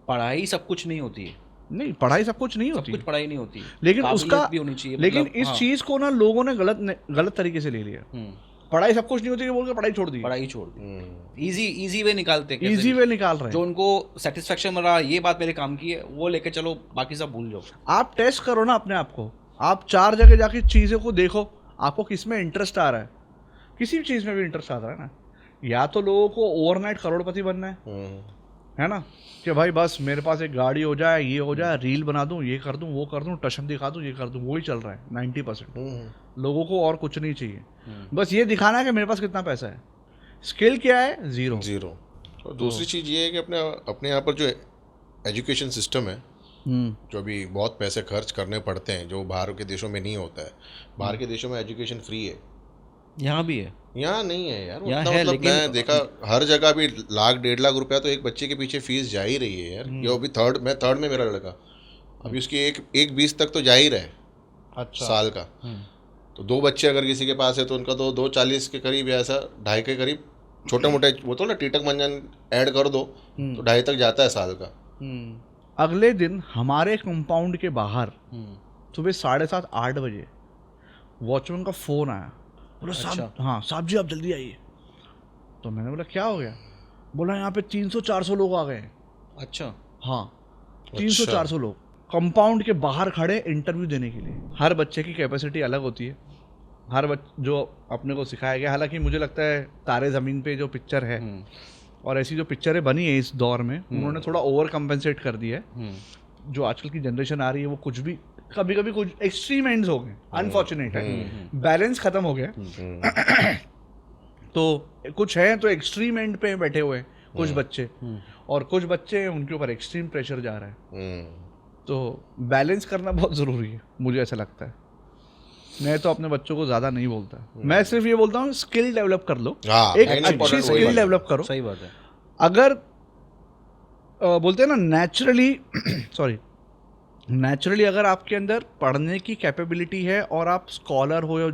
पढ़ाई सब कुछ नहीं होती है, नहीं पढ़ाई सब कुछ नहीं सब होती, कुछ पढ़ाई नहीं होती, लेकिन काबिलियत उसका भी होनी चाहिए, लेकिन मतलब, इस हाँ। चीज को ना लोगों ने गलत तरीके से ले लिया। पढ़ाई सब कुछ नहीं होती बोल के पढ़ाई छोड़ दी, पढ़ाई छोड़ दी, इजी वे निकालते हैं, इजी वे निकाल रहे जो हैं। उनको सेटिस्फेक्शन मिल रहा ये बात मेरे काम की है वो लेके चलो, बाकी सब भूल जाओ। आप टेस्ट करो ना अपने आप को, आप 4 जगह जाके चीज़ों को देखो, आपको किस में इंटरेस्ट आ रहा है। किसी भी चीज़ में भी इंटरेस्ट आता है ना, या तो लोगों को ओवरनाइट करोड़पति बनना है ना, कि भाई बस मेरे पास एक गाड़ी हो जाए, ये हो जाए, रील बना दूं, ये कर दूं, वो कर दूं, टशन दिखा दूं, ये कर दूं, वही चल रहा है 90% लोगों को। और कुछ नहीं चाहिए, बस ये दिखाना है कि मेरे पास कितना पैसा है। स्किल क्या है? जीरो। और दूसरी चीज़ ये है कि अपने यहाँ पर जो एजुकेशन सिस्टम है, जो अभी बहुत पैसे खर्च करने पड़ते हैं, जो बाहर के देशों में नहीं होता है। बाहर के देशों में एजुकेशन फ्री है, यहाँ भी है, यहाँ नहीं है यार। यहाँ उतना है, मतलब लेकिन मैं देखा हर जगह भी 1.5 लाख रुपया तो एक बच्चे के पीछे फीस जा ही रही है यार। ये अभी थर्ड में मेरा लड़का, अभी उसकी एक 20 तक तो जा ही रहा है, अच्छा साल का। तो 2 बच्चे अगर किसी के पास है तो उनका तो 240 के करीब, ऐसा 2.5 के करीब, छोटे मोटे वो तो ना टीटक मंजन ऐड कर दो तो 2.5 तक जाता है साल का। अगले दिन हमारे कंपाउंड के बाहर सुबह 7:30-8 बजे वॉचमैन का फोन आया, बोला साहब, हाँ साहब जी आप जल्दी आइए। तो मैंने बोला क्या हो गया? बोला यहाँ पे 300-400 लोग आ गए हैं। अच्छा, हाँ 300-400 लोग कंपाउंड के बाहर खड़े इंटरव्यू देने के लिए। हर बच्चे की कैपेसिटी अलग होती है, जो अपने को सिखाया गया। हालांकि मुझे लगता है तारे ज़मीन पे जो पिक्चर है और ऐसी जो पिक्चरें बनी है इस दौर में, उन्होंने थोड़ा ओवर कंपेंसेट कर दिया है। जो आजकल की जनरेशन आ रही है वो कुछ भी कभी कभी कुछ एक्सट्रीम एंड्स हो गए, अनफॉर्चुनेट है, बैलेंस खत्म हो गया। तो कुछ है तो एक्सट्रीम एंड पे बैठे हुए हैं कुछ बच्चे, और कुछ बच्चे उनके ऊपर एक्सट्रीम प्रेशर जा रहा है। तो बैलेंस करना बहुत ज़रूरी है, मुझे ऐसा लगता है। मैं तो अपने बच्चों को ज़्यादा नहीं बोलता, मैं सिर्फ ये बोलता हूँ स्किल डेवलप कर लो, एक अच्छी स्किल डेवलप करो। सही बात है। अगर बोलते हैं ना नेचुरली अगर आपके अंदर पढ़ने की कैपेबिलिटी है और आप स्कॉलर हो या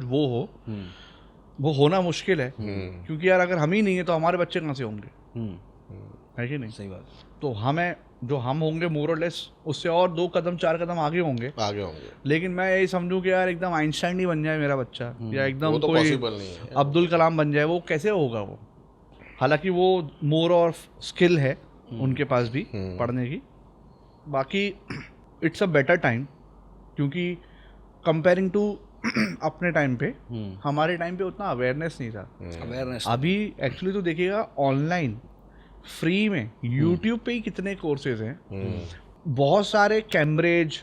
वो होना मुश्किल है, क्योंकि यार अगर हम ही नहीं है तो हमारे बच्चे कहाँ से होंगे, है कि नहीं? सही बात। तो हम होंगे मोर और लेस उससे और 2-4 कदम आगे होंगे। लेकिन मैं यही समझूं कि यार एकदम आइंस्टाइन ही बन जाए मेरा बच्चा, या एकदम तो कोई नहीं अब्दुल कलाम बन जाए, वो कैसे होगा वो? हालांकि वो मोर और स्किल है उनके पास भी पढ़ने की। बाकी इट्स अ बेटर टाइम, क्योंकि कंपेयरिंग टू अपने टाइम पे, हमारे टाइम पे उतना अवेयरनेस नहीं था। अभी एक्चुअली तो देखिएगा ऑनलाइन फ्री में यूट्यूब पे ही कितने कोर्सेज हैं, बहुत सारे कैम्ब्रिज,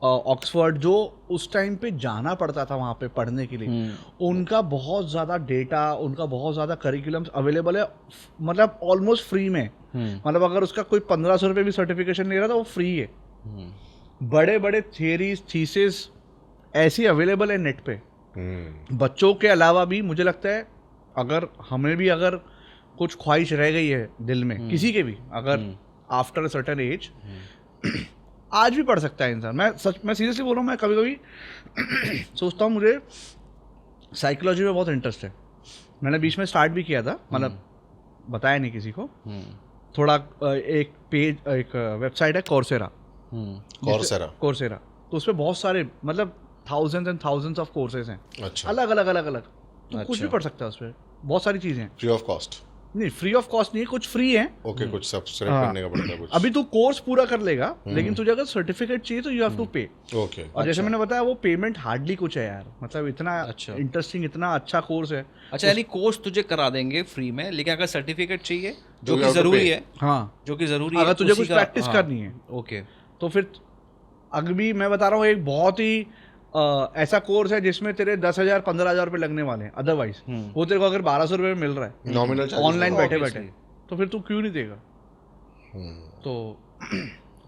ऑक्सफोर्ड, जो उस टाइम पे जाना पड़ता था वहाँ पे पढ़ने के लिए, उनका बहुत ज़्यादा डेटा, उनका बहुत ज़्यादा करिकुलम्स अवेलेबल है, मतलब ऑलमोस्ट फ्री में। मतलब अगर उसका कोई 1500 रुपये भी सर्टिफिकेशन ले रहा था वो फ्री है। बड़े बड़े थियरीज, थीसिस ऐसी अवेलेबल है नेट पे। बच्चों के अलावा भी मुझे लगता है अगर हमें भी अगर कुछ ख्वाहिश रह गई है दिल में, किसी के भी, अगर आफ्टर अ सर्टेन एज, आज भी पढ़ सकता है इंसान। मैं सीरियसली बोल रहा हूँ, मैं कभी कभी सोचता हूँ, मुझे साइकोलॉजी में बहुत इंटरेस्ट है। मैंने बीच में स्टार्ट भी किया था, मतलब बताया नहीं किसी को, थोड़ा एक वेबसाइट है कोर्सेरा। तो उसपे बहुत सारे, मतलब thousands and thousands of courses हैं। अच्छा। अलग तो कुछ भी पढ़ सकता है उसपे, बहुत सारी चीजें हैं। फ्री ऑफ कॉस्ट नहीं, फ्री ऑफ कॉस्ट नहीं है, कुछ फ्री है। ओके, कुछ सब्सक्राइब करने का पड़ता है कुछ। अभी तू कोर्स पूरा कर लेगा, लेकिन तुझे अगर सर्टिफिकेट चाहिए तो यू हैव टू पे। ओके। और जैसे मैंने बताया वो पेमेंट हार्डली कुछ है यार, मतलब इतना इंटरेस्टिंग, इतना अच्छा कोर्स है। अच्छा, यानी कोर्स तुझे करा देंगे फ्री में, लेकिन अगर सर्टिफिकेट चाहिए जो कि जरूरी है, हाँ जो कि जरूरी है, अगर तुझे कुछ प्रैक्टिस करनी है, ओके, तो फिर अभी मैं बता रहा हूँ एक बहुत ही ऐसा कोर्स है जिसमें तेरे 10,000-15,000 रुपये लगने वाले हैं, अदरवाइज वो तेरे को अगर 1,200 रुपये में मिल रहा है नॉमिनल ऑनलाइन बैठे, तो फिर तू क्यों नहीं देगा? तो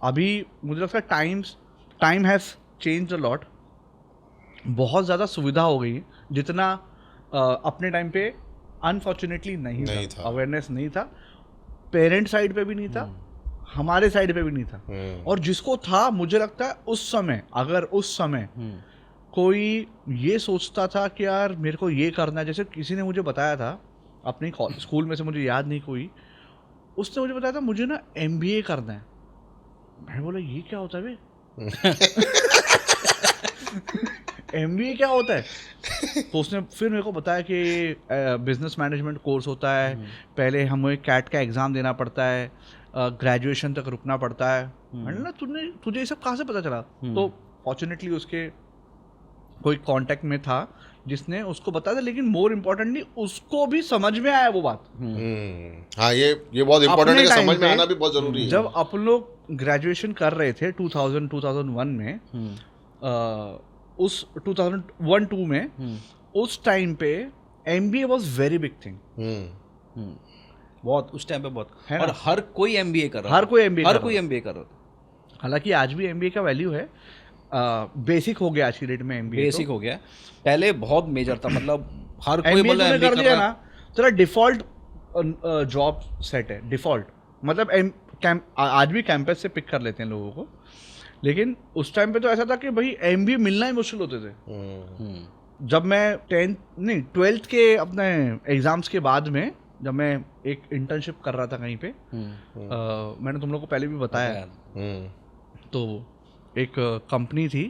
अभी मुझे लगता है time has changed a lot, बहुत ज़्यादा सुविधा हो गई है, जितना अपने टाइम पे अनफॉर्चुनेटली नहीं था। अवेयरनेस नहीं था, पेरेंट साइड पे भी नहीं था, हमारे साइड पे भी नहीं था। और जिसको था, मुझे लगता है उस समय कोई ये सोचता था कि यार मेरे को ये करना है, जैसे किसी ने मुझे बताया था अपने स्कूल में से, मुझे याद नहीं कोई, उसने मुझे बताया था मुझे ना MBA करना है। मैं बोला ये क्या होता है बे? MBA क्या होता है? तो उसने फिर मेरे को बताया कि बिजनेस मैनेजमेंट कोर्स होता है, पहले हमें कैट का एग्ज़ाम देना पड़ता है, ग्रेजुएशन तक रुकना पड़ता है। मैंने ना तुझे ये सब कहाँ से पता चला? तो फॉर्चुनेटली उसके कोई कांटेक्ट में था जिसने उसको बताया था, लेकिन मोर इम्पोर्टेंटली उसको भी समझ में आया वो बात। हाँ, ये बहुत इम्पोर्टेंट है कि समझ में आना भी बहुत जरूरी है। जब अपन लोग ग्रेजुएशन कर रहे थे 2001 में, उस 2001-2 में, उस टाइम पे MBA was very big thing. बहुत उस टाइम पे बहुत, है ना? और हर कोई MBA कर रहा हर कोई MBA कर रहा था। हालांकि आज भी MBA का वैल्यू है, बेसिक हो गया आज की डेट में MBA। बेसिक हो गया, पहले बहुत मेजर था, मतलब हर कोई बोला MBA MBA कर कर लिया रहा ना, तेरा डिफॉल्ट जॉब सेट है, डिफॉल्ट। मतलब आज भी कैंपस से पिक कर लेते हैं लोगों को, लेकिन उस टाइम पे तो ऐसा था कि भाई MBA मिलना ही मुश्किल होते थे। जब मैं 12th के अपने एग्जाम्स के बाद में, जब मैं एक इंटर्नशिप कर रहा था कहीं पे, मैंने तुम लोग को पहले भी बताया, तो एक कंपनी थी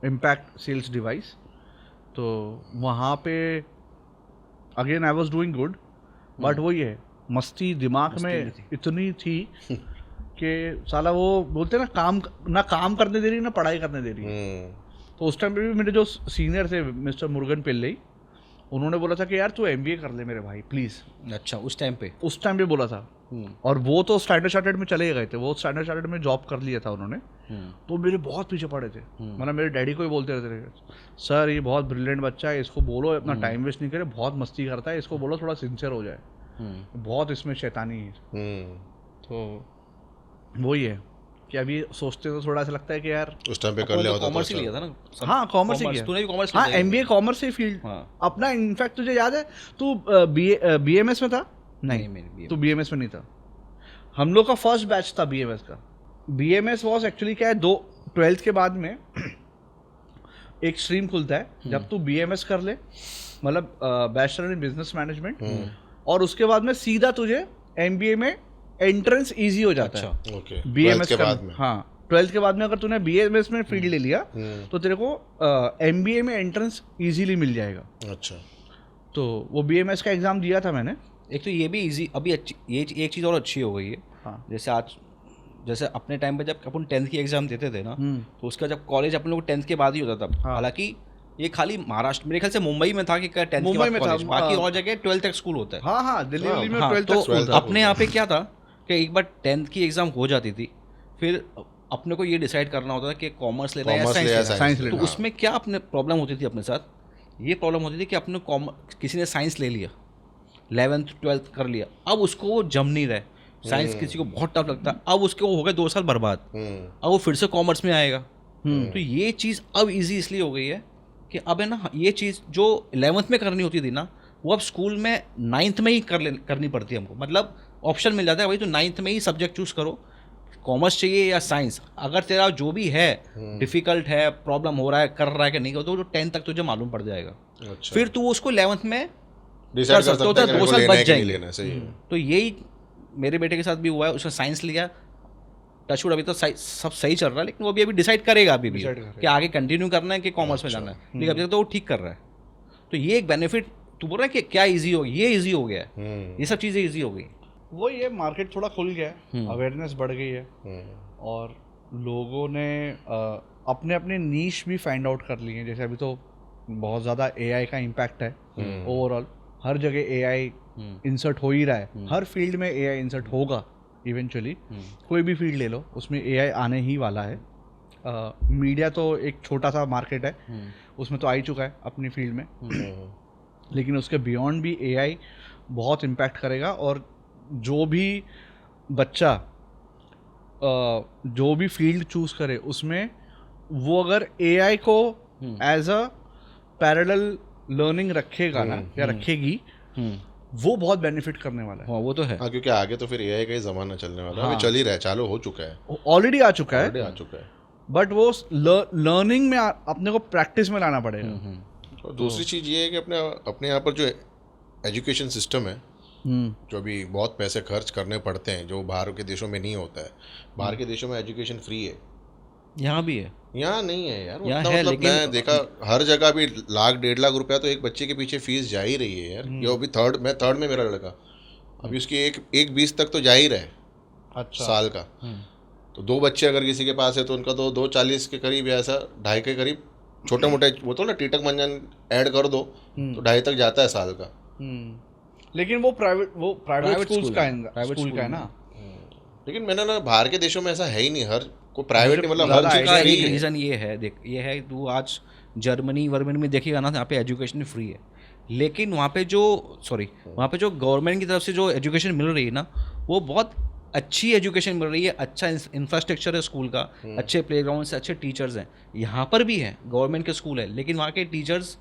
इम्पैक्ट सेल्स डिवाइस, तो वहाँ पे again I was doing good, but वही है, मस्ती दिमाग में इतनी थी कि साला वो बोलते ना काम करने दे रही ना पढ़ाई करने दे रही। तो उस टाइम पे भी मेरे जो सीनियर थे मिस्टर मुरुगन पिल्लई, उन्होंने बोला था कि यार तू MBA कर ले मेरे भाई प्लीज़। अच्छा, उस टाइम पे बोला था। और वो तो स्टैंडर्ड चार्टर्ड में चले गए थे, वो स्टैंडर्ड चार्टर्ड में जॉब कर लिया था उन्होंने। तो मेरे बहुत पीछे पड़े थे, मतलब मेरे डैडी को ही बोलते रहते थे, सर ये बहुत ब्रिलियंट बच्चा है, इसको बोलो अपना टाइम वेस्ट नहीं करे, बहुत मस्ती करता है, इसको बोलो थोड़ा सिंसियर हो जाए, बहुत इसमें शैतानी है। तो वही है कि अभी सोचते तो थोड़ा सा लगता है कि यार उस टाइम पे कर लिया होता। कॉमर्स ही लिया था ना? हाँ, कॉमर्स ही किया। तूने भी कॉमर्स? हाँ, MBA कॉमर्स से फील्ड अपना। इनफैक्ट तुझे याद है तू BMS में था? नहीं, तू BMS में नहीं था। हम लोग का फर्स्ट बैच था BMS का। BMS वॉज एक्चुअली क्या है, 12th के बाद में एक स्ट्रीम खुलता है, जब तू BMS कर ले, मतलब बैचलर इन बिजनेस मैनेजमेंट, और उसके बाद में सीधा तुझे MBA में एंट्रेंस इजी हो जाता है। ओके, BMS के बाद में। हाँ, 12th के बाद में अगर तूने BMS में फील्ड ले लिया तो तेरे को MBA में एंट्रेंस इजीली मिल जाएगा। अच्छा, तो वो BMS का एग्ज़ाम दिया था मैंने। एक तो ये भी इजी, अभी ये एक चीज़ और अच्छी हो गई है। हाँ। जैसे अपने टाइम पे जब अपन 10th की एग्ज़ाम देते थे ना, तो उसका जब कॉलेज अपन लोग 10th के बाद ही होता था। हालांकि ये खाली महाराष्ट्र, मेरे ख्याल से मुंबई में था कि 10th के बाद कॉलेज, बाकी और जगह 12th तक स्कूल होता है। हाँ, दिल्ली में 12th तक स्कूल था। अपने यहाँ पे क्या था कि एक बार 10th की एग्ज़ाम हो जाती थी, फिर अपने को ये डिसाइड करना होता था कि कॉमर्स लेना है या साइंस लेना। तो उसमें क्या अपने प्रॉब्लम होती थी, अपने साथ ये प्रॉब्लम होती थी कि अपने किसी ने साइंस ले लिया, 11th 12th कर लिया, अब उसको वो जम नहीं रहे, साइंस किसी को बहुत टफ लगता है, अब उसके वो हो गए 2 साल बर्बाद, अब वो फिर से कॉमर्स में आएगा। तो ये चीज़ अब इजी इसलिए हो गई है कि अब है ना, ये चीज़ जो 11th में करनी होती थी ना, वो अब स्कूल में 9th में ही करनी पड़ती है हमको। मतलब ऑप्शन मिल जाता है, भाई तो 9th में ही सब्जेक्ट चूज़ करो, कॉमर्स चाहिए या साइंस। अगर तेरा जो भी है डिफ़िकल्ट है, प्रॉब्लम हो रहा है, कर रहा है कि नहीं, तो 10th तक तुझे मालूम पड़ जाएगा। अच्छा। फिर तू उसको 11th में डिसाइड कर सकता है कि 2 साल बच जाएंगे। सही है। तो यही मेरे बेटे के साथ भी हुआ है, उसने साइंस लिया, टचवुड अभी तो सब सही चल रहा है, लेकिन वो भी अभी डिसाइड करेगा अभी भी कि आगे कंटिन्यू करना है कि कॉमर्स में जाना है, लेकिन अभी तक तो वो ठीक कर रहा है। तो ये एक बेनिफिट, तू बोल रहा है कि क्या ईजी हो गया, ये ईजी हो गया है, ये सब चीज़ें ईजी हो गई। वो ये मार्केट थोड़ा खुल गया है, अवेयरनेस बढ़ गई है, और लोगों ने अपने अपने नीश भी फाइंड आउट कर लिए हैं। जैसे अभी तो बहुत ज़्यादा AI का इम्पैक्ट है ओवरऑल, हर जगह AI इंसर्ट हो ही रहा है, हर फील्ड में AI इंसर्ट होगा इवेंचुअली। कोई भी फील्ड ले लो उसमें AI आने ही वाला है। मीडिया तो एक छोटा सा मार्केट है, उसमें तो आ ही चुका है अपनी फील्ड में, लेकिन उसके बियॉन्ड भी AI बहुत इम्पैक्ट करेगा। और जो भी बच्चा जो भी फील्ड चूज करे, उसमें वो अगर AI को एज अ पैरेलल लर्निंग रखेगा ना, या रखेगी, वो बहुत बेनिफिट करने वाला है। हाँ, वो तो है। हाँ, क्योंकि आगे तो फिर AI का ही ज़माना चलने वाला है। अभी चल ही रहा है, चालू हो चुका है, ऑलरेडी आ चुका है, बट वो लर्निंग में अपने को प्रैक्टिस में लाना पड़ेगा। और दूसरी चीज़ ये है कि अपने यहाँ पर जो एजुकेशन सिस्टम है, जो अभी बहुत पैसे खर्च करने पड़ते हैं, जो बाहर के देशों में नहीं होता है। बाहर के देशों में एजुकेशन फ्री है, यहाँ भी है, यहाँ नहीं है यार यहाँ उतना। है, मतलब लेकिन मैं देखा हर जगह भी 1,00,000-1,50,000 तो एक बच्चे के पीछे फीस जा ही रही है यार। ये अभी थर्ड में मेरा लड़का, अभी उसकी एक 20 तक तो जा ही रहा है अच्छा साल का। तो 2 बच्चे अगर किसी के पास है तो उनका तो 2,40 के करीब, या ऐसा 2.5 के करीब, छोटे मोटे वो तो ना टीटक मंजन ऐड कर दो तो 2.5 तक जाता है साल का। लेकिन वो प्राइवेट स्कूल का है ना। लेकिन मैंने ना बाहर के देशों में ऐसा है ही नहीं, हर को प्राइवेट नहीं, मतलब हर का चीज़ फ्री एक है। रीज़न ये है, देख ये है, तू आज जर्मनी वर्मनी में देखेगा ना, यहाँ पे एजुकेशन फ्री है, लेकिन वहाँ पे जो गवर्नमेंट की तरफ से जो एजुकेशन मिल रही है ना, वो बहुत अच्छी एजुकेशन मिल रही है, अच्छा इंफ्रास्ट्रक्चर है स्कूल का, अच्छे प्लेग्राउंड से, अच्छे टीचर्स हैं। यहाँ पर भी है, गवर्नमेंट के स्कूल है, लेकिन वहाँ के टीचर्स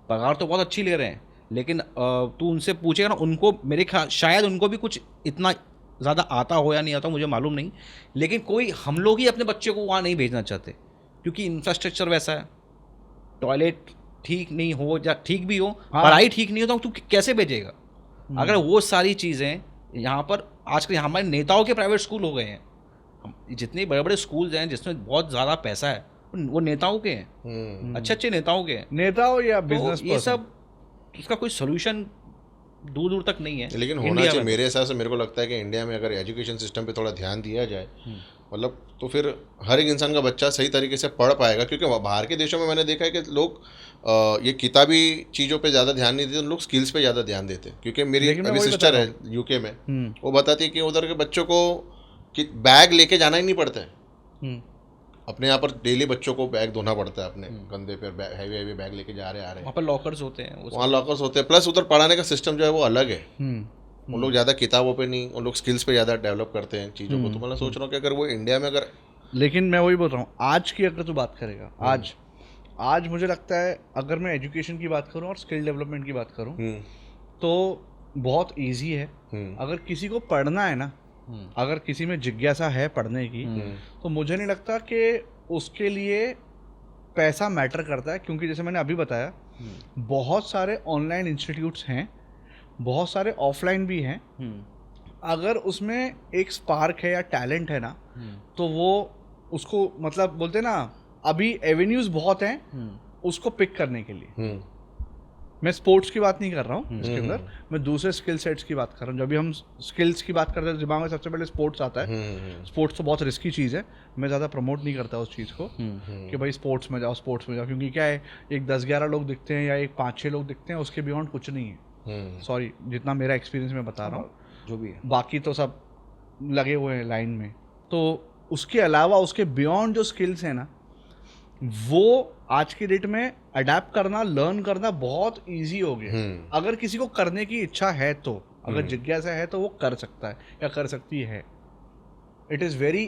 पगार तो बहुत अच्छी ले रहे हैं, लेकिन तू उनसे पूछेगा ना, उनको मेरे ख्याल शायद उनको भी कुछ इतना ज़्यादा आता हो या नहीं आता मुझे मालूम नहीं, लेकिन कोई हम लोग ही अपने बच्चे को वहाँ नहीं भेजना चाहते, क्योंकि इंफ्रास्ट्रक्चर वैसा है, टॉयलेट ठीक नहीं हो या ठीक भी हो, पढ़ाई ठीक नहीं हो तो तू कैसे भेजेगा। अगर वो सारी चीज़ें यहाँ पर आजकल हमारे नेताओं के प्राइवेट स्कूल हो गए हैं, जितने बड़े बड़े स्कूल्स हैं जिसमें बहुत ज़्यादा पैसा है वो नेताओं के हैं, अच्छे अच्छे नेताओं के हैं, नेताओं या बिजनेस। ये सब इसका कोई सोल्यूशन दूर दूर तक नहीं है, लेकिन होना चाहिए मेरे हिसाब से। मेरे को लगता है कि इंडिया में अगर एजुकेशन सिस्टम पे थोड़ा ध्यान दिया जाए, मतलब तो फिर हर एक इंसान का बच्चा सही तरीके से पढ़ पाएगा। क्योंकि बाहर के देशों में मैंने देखा है कि लोग ये किताबी चीज़ों पे ज़्यादा ध्यान नहीं देते, लोग स्किल्स पे ज़्यादा ध्यान देते। क्योंकि मेरी अभी सिस्टर है यूके में, वो बताती है कि उधर के बच्चों को बैग लेके जाना ही नहीं पड़ता है। अपने यहाँ पर डेली बच्चों को बैग धोना पड़ता है, अपने कंधे पर हैवी हैवी बैग लेके जा रहे आ रहे हैं। वहाँ पर लॉकर्स होते हैं, वहाँ लॉकर्स होते हैं, प्लस उधर पढ़ाने का सिस्टम जो है वो अलग है। उन लोग ज़्यादा किताबों पे नहीं, उन लोग स्किल्स पे ज़्यादा डेवलप करते हैं चीज़ों को। तो मैं सोच रहा हूँ कि अगर वो इंडिया में अगर, लेकिन मैं वही बोल रहा हूँ, आज की अगर तू बात करेगा, आज मुझे लगता है अगर मैं एजुकेशन की बात करूँ और स्किल डेवलपमेंट की बात करूँ तो बहुत ईजी है। अगर किसी को पढ़ना है ना, अगर किसी में जिज्ञासा है पढ़ने की, तो मुझे नहीं लगता कि उसके लिए पैसा मैटर करता है। क्योंकि जैसे मैंने अभी बताया, बहुत सारे ऑनलाइन इंस्टीट्यूट्स हैं, बहुत सारे ऑफलाइन भी हैं। अगर उसमें एक स्पार्क है या टैलेंट है ना, तो वो उसको, मतलब बोलते ना, अभी एवेन्यूज़ बहुत हैं उसको पिक करने के लिए। मैं स्पोर्ट्स की बात नहीं कर रहा हूँ इसके अंदर, मैं दूसरे स्किल सेट्स की बात कर रहा हूँ। जब भी हम स्किल्स की बात करते हैं दिमाग में सबसे पहले स्पोर्ट्स आता है। स्पोर्ट्स तो बहुत रिस्की चीज़ है, मैं ज़्यादा प्रमोट नहीं करता उस चीज़ को कि भाई स्पोर्ट्स में जाओ। क्योंकि क्या है, एक 10-11 लोग दिखते हैं या एक 5-6 लोग दिखते हैं, उसके बियॉन्ड कुछ नहीं है। सॉरी, जितना मेरा एक्सपीरियंस मैं बता रहा हूँ, जो भी है, बाकी तो सब लगे हुए हैं लाइन में। तो उसके अलावा उसके बियॉन्ड जो स्किल्स हैं ना, वो आज की डेट में अडेप्ट करना, लर्न करना बहुत इजी हो गया। अगर किसी को करने की इच्छा है तो, अगर जिज्ञासा है तो वो कर सकता है या कर सकती है। इट इज़ वेरी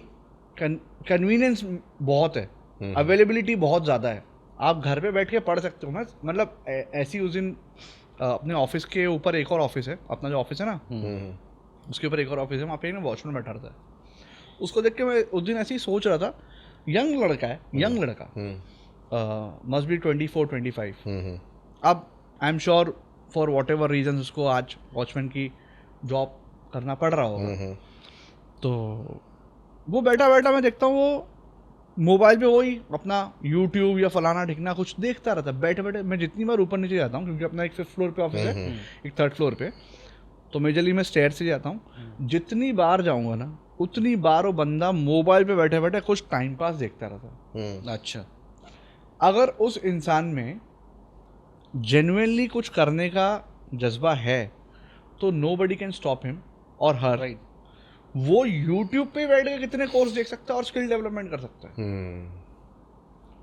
कन्वीनियंस बहुत है, अवेलेबिलिटी बहुत ज़्यादा है। आप घर पे बैठ के पढ़ सकते हो। मैं मतलब ऐसी उस दिन अपने ऑफिस के ऊपर एक और ऑफिस है, अपना जो ऑफिस है ना, उसके ऊपर एक और ऑफिस है, वहाँ पे ना वॉचमैन बैठा रहता है। उसको देख के मैं उस दिन ऐसे ही सोच रहा था, यंग लड़का है, यंग लड़का, मस्ट बी 24-25। अब I am sure for whatever reason उसको आज वॉचमैन की जॉब करना पड़ रहा होगा। तो वो बैठा बैठा मैं देखता हूँ वो मोबाइल पे वही अपना यूट्यूब या फलाना ढिकना कुछ देखता रहता है बैठे बैठे। मैं जितनी बार ऊपर नीचे जाता हूँ, क्योंकि अपना एक 5th फ्लोर पे ऑफिस है, एक 3rd फ्लोर पे, तो मेजरली मैं स्टेयर से जाता हूँ। जितनी बार जाऊँगा ना, उतनी बार वो बंदा मोबाइल पे बैठे बैठे कुछ टाइम पास देखता रहता। अच्छा, अगर उस इंसान में जेन्युइनली कुछ करने का जज्बा है तो नोबडी कैन स्टॉप हिम और हर। राइट, वो यूट्यूब पे बैठ के कितने कोर्स देख सकता है और स्किल डेवलपमेंट कर सकता है।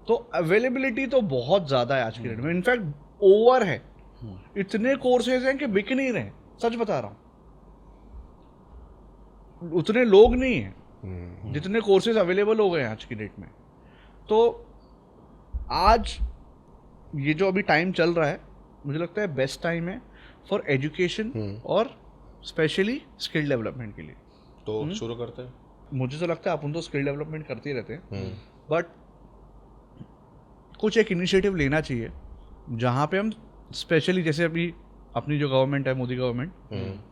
तो अवेलेबिलिटी तो बहुत ज़्यादा है आज की डेट में, इनफैक्ट ओवर है। इतने कोर्सेज हैं कि बिक नहीं रहे, सच बता रहा हूँ। उतने लोग नहीं हैं जितने कोर्सेज अवेलेबल हो गए हैं आज की डेट में। तो आज ये जो अभी टाइम चल रहा है, मुझे लगता है बेस्ट टाइम है फॉर एजुकेशन और स्पेशली स्किल डेवलपमेंट के लिए। तो शुरू करते हैं। मुझे तो लगता है अपन तो स्किल डेवलपमेंट करते ही रहते हैं, बट कुछ एक इनिशिएटिव लेना चाहिए जहाँ पे हम स्पेशली, जैसे अभी अपनी जो गवर्नमेंट है, मोदी गवर्नमेंट,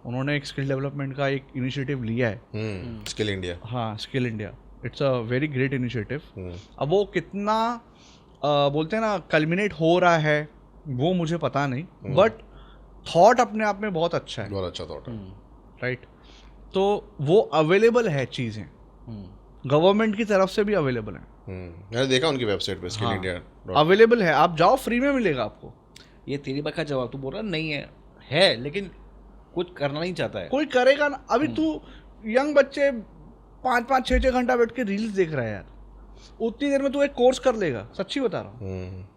उन्होंने एक स्किल डेवलपमेंट का एक इनिशिएटिव लिया है, स्किल इंडिया। हाँ, skill India. It's a very great initiative. अब वो कितना बोलते हैं ना कल्मिनेट हो रहा है वो मुझे पता नहीं, बट थॉट अपने आप में बहुत अच्छा है, बहुत अच्छा थॉट है, राइट। तो वो अवेलेबल है, चीज़ें गवर्नमेंट की तरफ से भी अवेलेबल है। मैंने देखा उनकी वेबसाइट पे स्किल इंडिया अवेलेबल है, आप जाओ, फ्री में मिलेगा आपको। ये तेरी बात का जवाब, तू बोल रहा नहीं है लेकिन कुछ करना नहीं चाहता है। कोई करेगा ना। अभी तू यंग बच्चे 5-5, 6-6 घंटा बैठ के रील्स देख रहा है यार, उतनी देर में तू एक कोर्स कर लेगा, सच्ची बता रहा हूँ।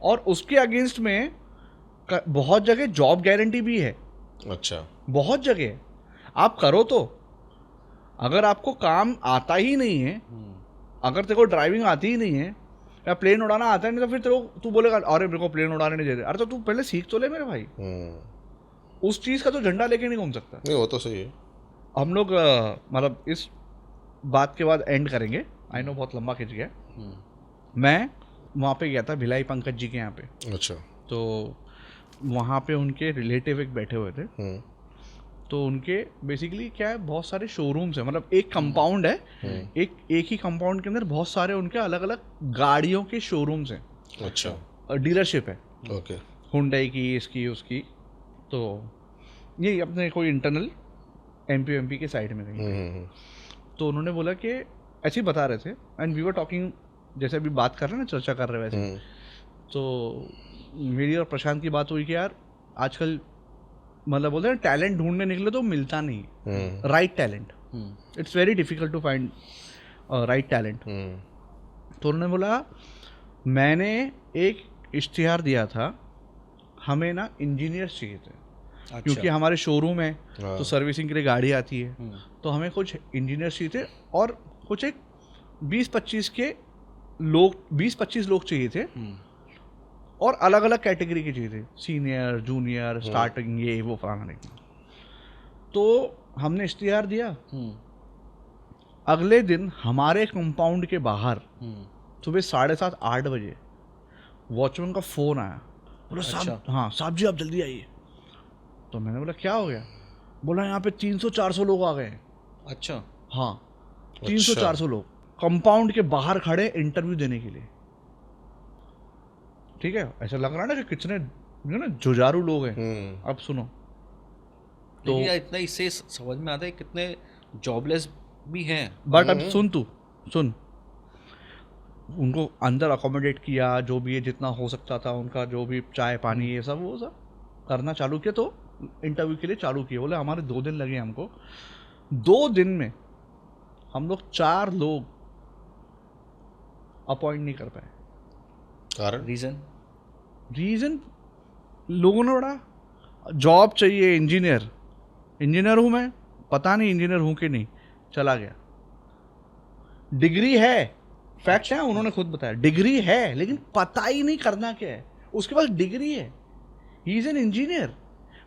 और उसके अगेंस्ट में बहुत जगह जॉब गारंटी भी है। अच्छा, बहुत जगह आप करो तो, अगर आपको काम आता ही नहीं है, अगर तेरे को ड्राइविंग आती ही नहीं है या प्लेन उड़ाना आता है नहीं, तो फिर तू बोलेगा अरे मेरे को प्लेन उड़ाने नहीं दे रहे। अरे तो तू पहले सीख तो ले मेरे भाई। उस चीज़ का तो झंडा लेके नहीं घूम सकता। नहीं, वो तो सही है। हम लोग मतलब इस बात के बाद एंड करेंगे, आई नो बहुत लंबा खिंच गया। मैं वहाँ पे गया था भिलाई पंकज जी के यहाँ पे। अच्छा। तो वहाँ पे उनके रिलेटिव एक बैठे हुए थे। तो उनके बेसिकली क्या है, बहुत सारे शोरूम्स है, मतलब एक कंपाउंड है, एक ही कंपाउंड के अंदर बहुत सारे उनके अलग अलग गाड़ियों के शोरूम्स हैं। अच्छा, डीलरशिप है। ओके। हुंडई की, इसकी, उसकी। तो ये अपने कोई इंटरनल एमपी के साइड में कहीं। तो उन्होंने बोला कि ऐसे ही बता रहे थे, एंड वी वर टॉकिंग, जैसे अभी बात कर रहे हैं ना, चर्चा कर रहे हैं वैसे। तो मेरी और प्रशांत की बात हुई कि यार आजकल मतलब बोलते हैं टैलेंट ढूंढने निकले तो मिलता नहीं, right talent. It's very difficult to find right talent. तो उन्होंने बोला मैंने एक इश्तिहार दिया था, हमें ना इंजीनियर्स चाहिए थे। अच्छा। क्योंकि हमारे शोरूम है तो सर्विसिंग के लिए गाड़ी आती है, तो हमें कुछ इंजीनियर्स चाहिए थे और कुछ एक 20-25 लोग चाहिए थे, और अलग अलग कैटेगरी के चाहिए थे, सीनियर, जूनियर, स्टार्टिंग, ये वो फलाना नहीं। तो हमने इश्तिहार दिया। अगले दिन हमारे कंपाउंड के बाहर सुबह 7:30-8 बजे वॉचमैन का फ़ोन आया, बोला साहब, हाँ साहब जी आप जल्दी आइए। तो मैंने बोला क्या हो गया? बोला यहाँ पे 300-400 लोग आ गए। अच्छा, हाँ, 300-400 लोग कंपाउंड के बाहर खड़े इंटरव्यू देने के लिए। ठीक है, ऐसा लग रहा है ना कि कितने ना जुझारू लोग हैं। अब सुनो तो इतना इससे समझ में आता है कितने जॉबलेस भी हैं। बट अब सुन, उनको अंदर अकोमोडेट किया, जो भी है जितना हो सकता था, उनका जो भी चाय पानी ये सब वो सब करना चालू किया। तो इंटरव्यू के लिए चालू किए। बोले हमारे 2 दिन लगे हमको। 2 दिन में हम लोग 4 लोग अपॉइंट नहीं कर पाए। कारण? रीज़न लोगों ने बड़ा जॉब चाहिए, इंजीनियर हूँ मैं, पता नहीं इंजीनियर हूँ कि नहीं, चला गया। डिग्री है, फैक्ट है, उन्होंने खुद बताया डिग्री है, लेकिन पता ही नहीं करना क्या है। उसके पास डिग्री है, he is an engineer,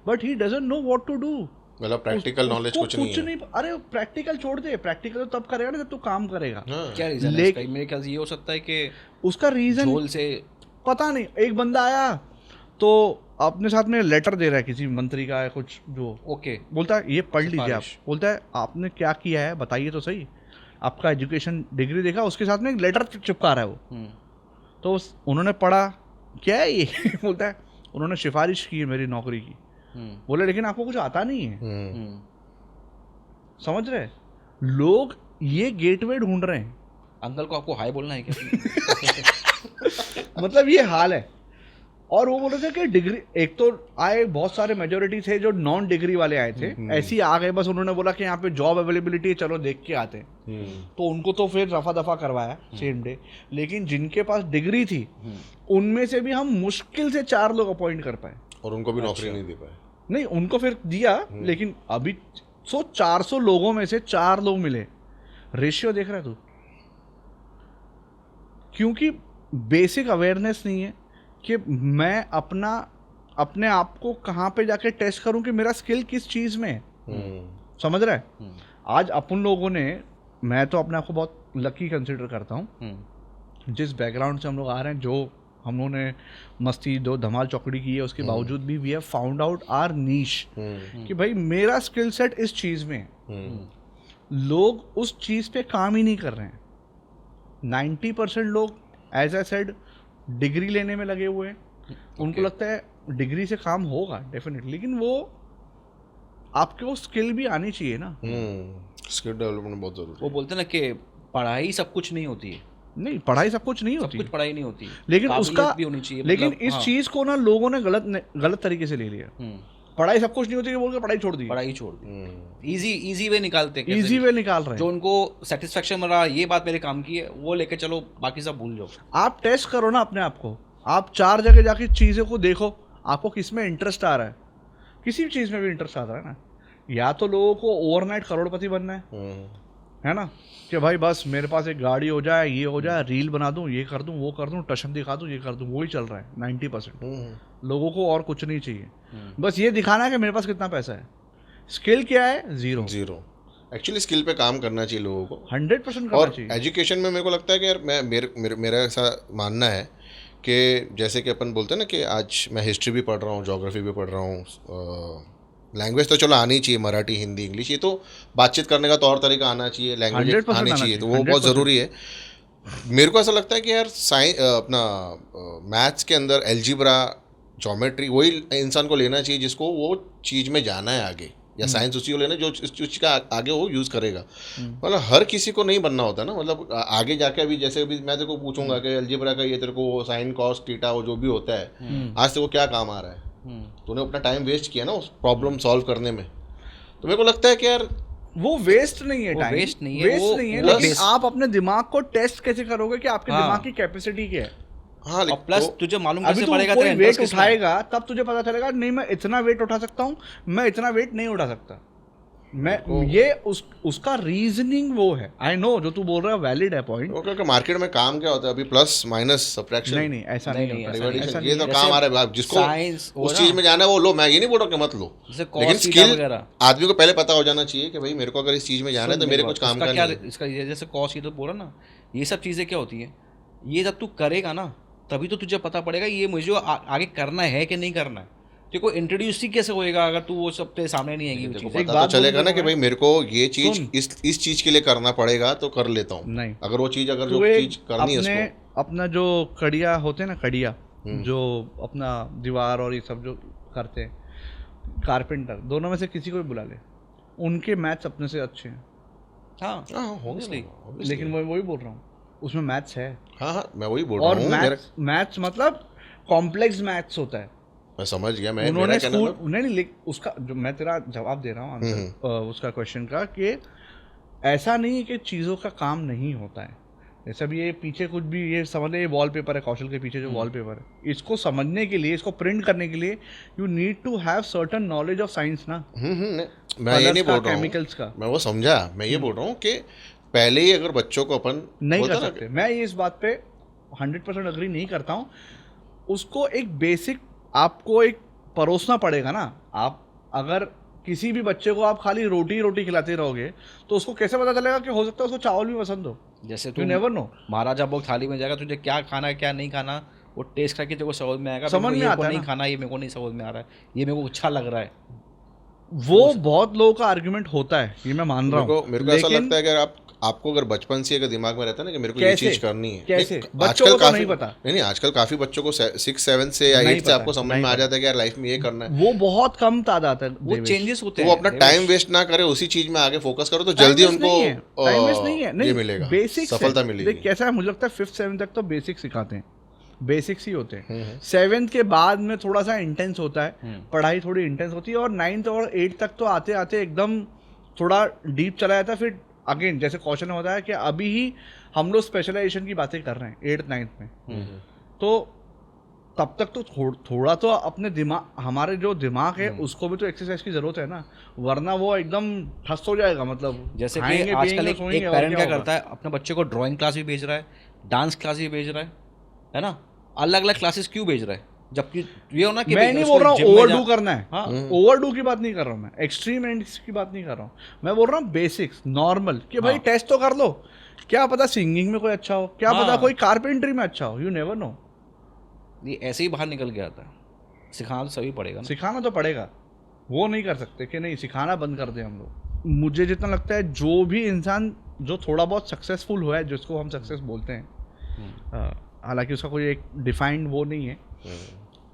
but he doesn't know what to do. मतलब प्रैक्टिकल नॉलेज कुछ नहीं। अरे प्रैक्टिकल छोड़ दे, प्रैक्टिकल तो तब करेगा ना जब तू काम करेगा। क्या रीजन है इसका? मेरे ख्याल से ये हो सकता है कि उसका रीजन झोल से पता नहीं। एक बंदा आया तो अपने साथ में लेटर दे रहा है किसी मंत्री का है कुछ, जो ओके बोलता है ये पढ़ लीजिए आप। बोलता है आपने क्या किया है बताइए तो सही, आपका एजुकेशन डिग्री देखा, उसके साथ में एक लेटर चिपका रहा है वो। तो उन्होंने पढ़ा, क्या है ये बोलता है उन्होंने सिफारिश की है मेरी नौकरी की। बोले लेकिन आपको कुछ आता नहीं है। समझ रहे लोग ये गेटवे ढूंढ रहे हैं। अंकल को आपको हाय बोलना है क्या? मतलब ये हाल है। और वो बोल रहे थे कि डिग्री, एक तो आए बहुत सारे मेजोरिटी थे जो नॉन डिग्री वाले आए थे, ऐसे ही आ गए, बस उन्होंने बोला कि यहाँ पे जॉब अवेलेबिलिटी है, चलो देख के आते हैं। तो उनको तो फिर रफा दफा करवाया सेम डे। लेकिन जिनके पास डिग्री थी उनमें से भी हम मुश्किल से 4 लोग अपॉइंट कर पाए, और उनको भी नौकरी नहीं दे पाए। नहीं, उनको फिर दिया, लेकिन अभी 400 लोगों में से 4 लोग मिले। रेशियो देख रहा है तू? क्योंकि बेसिक अवेयरनेस नहीं है कि मैं अपने आप को कहाँ पे जाके टेस्ट करूं कि मेरा स्किल किस चीज़ में है। समझ रहा है? आज अपन लोगों ने, मैं तो अपने आप को बहुत लकी कंसिडर करता हूँ, जिस बैकग्राउंड से हम लोग आ रहे हैं, जो हमने मस्ती दो धमाल चौकड़ी की है, उसके बावजूद भी we have found out our niche कि भाई मेरा स्किल सेट इस चीज़ में है। लोग उस चीज़ पे काम ही नहीं कर रहे हैं। 90% लोग एज आई सेड डिग्री लेने में लगे हुए हैं। उनको लगता है डिग्री से काम होगा डेफिनेटली, लेकिन वो आपके वो स्किल भी आनी चाहिए ना। स्किल डेवलपमेंट बहुत जरूरी है। वो बोलते हैं ना कि पढ़ाई सब कुछ नहीं होती है। नहीं, पढ़ाई सब कुछ नहीं होती, सब कुछ पढ़ाई नहीं होती है, लेकिन काबिलियत उसका भी होनी चाहिए। लेकिन मतलब, इस हाँ, चीज को ना लोगों ने गलत तरीके से ले लिया। पढ़ाई सब कुछ नहीं होती बोल के पढ़ाई छोड़ दी, पढ़ाई छोड़ दी, इजी वे निकालते हैं, इजी वे निकाल रहे जो हैं। उनको सेटिस्फेक्शन मिल रहा ये बात मेरे काम की है वो लेके चलो, बाकी सब भूल जाओ। आप टेस्ट करो ना अपने आप को, आप 4 जगह जाके चीज़ों को देखो, आपको किस में इंटरेस्ट आ रहा है। किसी भी चीज़ में भी इंटरेस्ट आता है ना, या तो लोगों को ओवरनाइट करोड़पति बनना है ना, कि भाई बस मेरे पास एक गाड़ी हो जाए, ये हो जाए, रील बना दूं, ये कर दूं, वो कर दूं, टशन दिखा दूं, ये कर दूं, वही चल रहा है 90% लोगों को। और कुछ नहीं चाहिए, बस ये दिखाना है कि मेरे पास कितना पैसा है। स्किल क्या है? जीरो। एक्चुअली स्किल पे काम करना चाहिए लोगों को, 100% करना और चाहिए। एजुकेशन में मेरे को लगता है कि यार मेरा ऐसा मानना है कि जैसे कि अपन बोलते हैं ना कि आज मैं हिस्ट्री भी पढ़ रहा हूँ, ज्योग्राफी भी पढ़ रहा हूँ, लैंग्वेज तो चलो आनी चाहिए, मराठी, हिंदी, इंग्लिश, ये तो बातचीत करने का तौर तरीका आना चाहिए, लैंग्वेज 100% आनी आना चाहिए, तो वो 100%। बहुत ज़रूरी है। मेरे को ऐसा लगता है कि यार अपना मैथ्स के अंदर एल्जीब्रा, ज्योमेट्री, वही इंसान को लेना चाहिए जिसको वो चीज़ में जाना है आगे, या साइंस उसी को लेना जो इस चीज़ का आगे वो यूज़ करेगा। मतलब हर किसी को नहीं बनना होता ना, मतलब आगे जाके अभी जैसे अभी मैं तेरे को पूछूंगा कि एल्जीब्रा का ये तेरे को साइन कॉस थीटा वो जो भी होता है आज से वो क्या काम आ रहा है, तूने अपना टाइम वेस्ट किया ना उस प्रॉब्लम सॉल्व करने में। तो मेरे को लगता है कि यार वो वेस्ट नहीं है, टाइम वेस्ट नहीं है, वेस्ट नहीं है, लेकिन आप अपने दिमाग को टेस्ट कैसे करोगे कि आपके दिमाग की कैपेसिटी क्या है। हाँ, और प्लस तुझे मालूम अभी कैसे तू पड़ेगा कोई तेरा वेट इंटरेस्ट किसमें है? उठाएगा तब तुझे पता चलेगा, नहीं मैं इतना वेट उठा सकता हूँ, मैं इतना वेट नहीं उठा सकता। मैं ये उसका रीजनिंग वो है। आई नो जो तू बोल रहा है वैलिड है पॉइंट। क्योंकि मार्केट में काम क्या होता है अभी, प्लस माइनस सब्ट्रैक्शन। नहीं ऐसा नहीं, नहीं ऐसा होता। नहीं, ऐसा ये तो नहीं काम आ रहा है, जिसको साइंस उस चीज में जाना है वो लो, मैं ये नहीं बोल रहा कि मत लो, जैसे लेकिन cos theta स्किल वगैरह। आदमी को पहले पता हो जाना चाहिए कि भाई मेरे को अगर इस चीज में जाना है तो मेरे कुछ काम का क्या नहीं है। इसका ये जैसे कॉस्ट की तो बोला ना, ये सब चीज़ें क्या होती है, ये जब तू करेगा ना तभी तो तुझे पता पड़ेगा ये मुझे आगे करना है कि नहीं करना है। देखो इंट्रोड्यूस ही कैसे होएगा अगर तू वो सब तेरे सामने नहीं आएगी वो चीज़। पता तो चलेगा ना कि भाई मेरे को ये चीज इस चीज के लिए करना पड़ेगा तो कर लेता हूँ। नहीं, अगर वो चीज अगर जो चीज करनी है उसको, अपना जो कड़िया होते हैं ना, कड़िया जो अपना दीवार और ये सब जो करते हैं, कारपेंटर, दोनों में से किसी को भी बुला ले, उनके मैथ्स अपने से अच्छे हैं। हाँ obviously। लेकिन मैं वही बोल रहा हूँ, उसमें मैथ्स है। हाँ मैं वही बोल रहा और हूँ। मैथ्स मतलब कॉम्प्लेक्स मैथ्स होता है। मैं समझ गया, मैं उन्होंने मेरा कहना स्कूल नहीं, उसका जो मैं तेरा जवाब दे रहा हूँ आंसर उसका क्वेश्चन का, कि ऐसा नहीं है कि चीज़ों का काम नहीं होता है। जैसे भी ये पीछे कुछ भी ये समझ ले, ये वॉलपेपर है, कौशल के पीछे जो वॉलपेपर है, इसको समझने के लिए, इसको प्रिंट करने के लिए you need to have certain knowledge of science ना। मैं ये नहीं बोल रहा हूँ, केमिकल्स का मैं वो समझा, मैं ये बोल रहा हूँ कि पहले ही अगर बच्चों को अपन नहीं कर सकते। मैं ये इस बात पे 100% अग्री नहीं करता हूँ। उसको एक बेसिक आपको एक परोसना पड़ेगा ना। आप अगर किसी भी बच्चे को आप खाली रोटी खिलाते रहोगे तो उसको कैसे पता चलेगा कि हो सकता है उसको चावल भी पसंद हो। जैसे तू नेवर नो, महाराजा भोग थाली में जाएगा, तुझे क्या खाना है क्या नहीं खाना वो टेस्ट करके तेरे को समझ में आएगा। समझ में आता है नहीं खाना, ये मेरे को नहीं समझ में आ रहा है, ये मेरे को अच्छा लग रहा है। वो बहुत लोगों का आर्गुमेंट होता है, ये मैं मान रहा हूँ। मेरे को ऐसा लगता है कि आपको अगर बचपन से अगर दिमाग में रहता है ना कि मेरे को ये चीज करनी है, कैसे बच्चों को तो नहीं पता। नहीं आजकल काफी बच्चों को 6, 7 से या 8 से आपको समझ में आ जाता है कि यार लाइफ में ये करना है। वो बहुत कम तादाद है, वो चेंजेस होते हैं। वो अपना टाइम वेस्ट ना करे, उसी चीज में आगे फोकस करो तो जल्दी उनको टाइम वेस्ट नहीं है, ये मिलेगा, बेसिक सफलता मिलेगी। कैसा है, मुझे लगता है 5th 7th तक तो बेसिक सिखाते हैं, बेसिक्स ही होते हैं। 7th के बाद में थोड़ा सा इंटेंस होता है, पढ़ाई थोड़ी इंटेंस होती है, और 9th और 8th तक तो आते आते एकदम थोड़ा डीप चला जाता है। फिर अगेन जैसे क्वेश्चन में होता है कि अभी ही हम लोग स्पेशलाइजेशन की बातें कर रहे हैं 8th 9th में, तो तब तक तो थोड़ा तो अपने दिमाग, हमारे जो दिमाग है उसको भी तो एक्सरसाइज की जरूरत है ना, वरना वो एकदम ठस हो जाएगा। मतलब जैसे कि आजकल एक पेरेंट क्या करता है, अपने बच्चे को ड्राइंग क्लास भी भेज रहा है, डांस क्लास भी भेज रहा है ना, अलग अलग क्लासेस क्यों भेज रहा है, जबकि ये हो ना कि मैं नहीं बोल रहा हूँ ओवरडू करना है। हाँ, ओवरडू की बात नहीं कर रहा हूँ मैं, एक्सट्रीम एंड्स की बात नहीं कर रहा हूँ मैं बोल रहा हूँ बेसिक्स नॉर्मल, कि भाई टेस्ट तो कर लो, क्या पता सिंगिंग में कोई अच्छा हो, क्या पता कोई कारपेंट्री में अच्छा हो, यू नेवर नो। ये ऐसे ही बाहर निकल के आता है। सिखाना तो सभी पड़ेगा ना। सिखाना तो पड़ेगा, वो नहीं कर सकते कि नहीं सिखाना बंद कर दें हम लोग। मुझे जितना लगता है जो भी इंसान जो थोड़ा बहुत सक्सेसफुल हुआ है, जिसको हम सक्सेस बोलते हैं, हालांकि उसका कोई एक डिफाइंड वो नहीं है,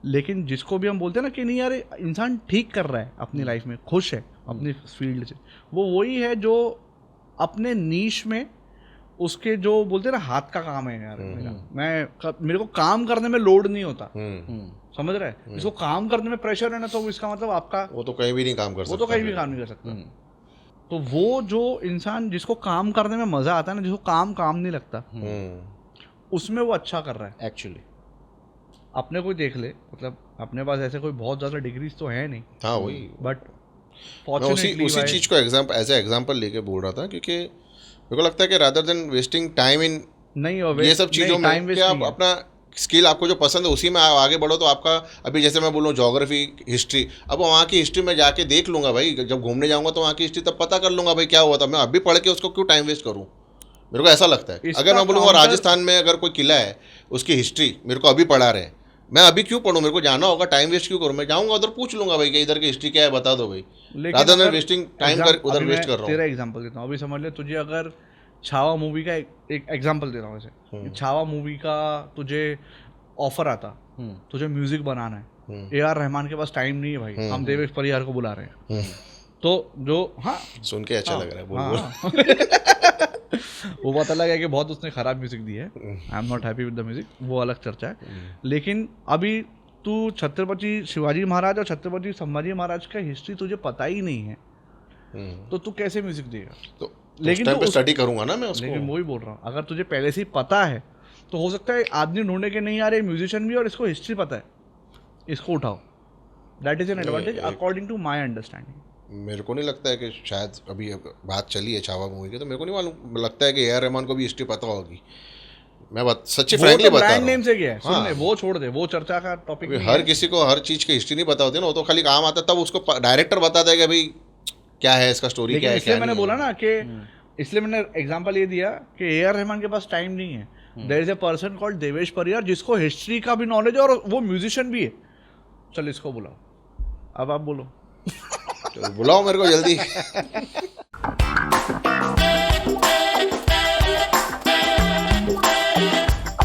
लेकिन जिसको भी हम बोलते हैं ना कि नहीं यार इंसान ठीक कर रहा है अपनी लाइफ में, खुश है अपनी फील्ड से, वो वही है जो अपने नीश में उसके जो बोलते हैं ना हाथ का काम है यार मेरे को काम करने में लोड नहीं होता, समझ रहा है। इसको काम करने में प्रेशर है ना, तो इसका मतलब आपका वो तो कहीं भी नहीं काम कर सकता, वो तो कहीं भी काम नहीं कर सकता। तो वो जो इंसान जिसको काम करने में मजा आता है ना, जिसको काम नहीं लगता, उसमें वो अच्छा कर रहा है एक्चुअली। अपने कोई देख ले, मतलब अपने पास ऐसे कोई बहुत ज़्यादा डिग्रीज तो है नहीं, हाँ वही, बट मैं उसी चीज़ को एग्जाम्पल लेके बोल रहा था, क्योंकि मेरे को लगता है कि rather than wasting time in नहीं ये सब चीज़ों में, कि आप अपना स्किल आपको जो पसंद है उसी में आगे बढ़ो। तो आपका अभी जैसे मैं बोलूँ ज्योग्राफी, हिस्ट्री, अब वहाँ की हिस्ट्री में जाके देख लूँगा भाई, जब घूमने जाऊँगा तो वहाँ की हिस्ट्री तब पता कर लूँगा भाई क्या हुआ था। मैं अभी पढ़ के उसको क्यों टाइम वेस्ट करूँ, मेरे को ऐसा लगता है। अगर मैं बोलूँगा राजस्थान में अगर कोई किला है, उसकी हिस्ट्री मेरे को अभी पढ़ा रहे, मैं अभी क्यों पढ़ूँ, मेरे को जाना होगा, टाइम वेस्ट क्यों करूँ, मैं जाऊँगा उधर पूछ लूँगा भाई कि इधर की हिस्ट्री क्या है बता दो भाई, रादर देन वेस्टिंग टाइम उधर वेस्ट कर रहा हूँ। तेरा एग्जांपल देता हूँ, अभी समझ ले तुझे अगर छावा मूवी का एक एग्जांपल दे रहा हूँ ऐसे, छावा मूवी का तुझे ऑफर आता, तुझे म्यूजिक बनाना है, AR रहमान के पास टाइम नहीं है भाई, हम देवेश परिहार को बुला रहे हैं, तो जो हाँ सुन के अच्छा लग रहा है बोल वो पता लगा कि बहुत उसने खराब म्यूजिक दी है, I am not happy with the music, वो अलग चर्चा है। लेकिन अभी तू छत्रपति शिवाजी महाराज और छत्रपति संभाजी महाराज का हिस्ट्री तुझे पता ही नहीं है, तो तू कैसे म्यूजिक देगा? तो लेकिन टाइम पे स्टडी करूंगा ना मैं उसको। लेकिन वही बोल रहा हूँ, अगर तुझे पहले से ही पता है तो हो सकता है आदमी ढूंढे के नहीं यार ये म्यूजिशियन भी और इसको हिस्ट्री पता है, इसको उठाओ, that is an advantage according to my understanding. मेरे को नहीं लगता है कि शायद अभी बात चली है छावा मूवी की, तो मेरे को नहीं मालूम, लगता है कि AR रहमान को भी हिस्ट्री पता होगी। मैं सच्ची फ्रैंकली बता रहा हूं। ब्रांड नेम से क्या है, सुन ले, वो छोड़ दे, वो चर्चा का टॉपिक नहीं है। हर किसी को हर चीज़ की हिस्ट्री नहीं पता होती ना, वो तो खाली काम आता तब उसको डायरेक्टर बताता है कि भाई क्या है इसका स्टोरी, क्या है। इसलिए मैंने बोला ना कि इसलिए मैंने एग्जांपल ये दिया कि AR रहमान के पास टाइम नहीं है, there is a person called Devesh Parihar जिसको हिस्ट्री का भी नॉलेज है और वो म्यूजिशियन भी है, चल इसको बुलाओ, अब आप बोलो। बुलाओ मेरे को जल्दी।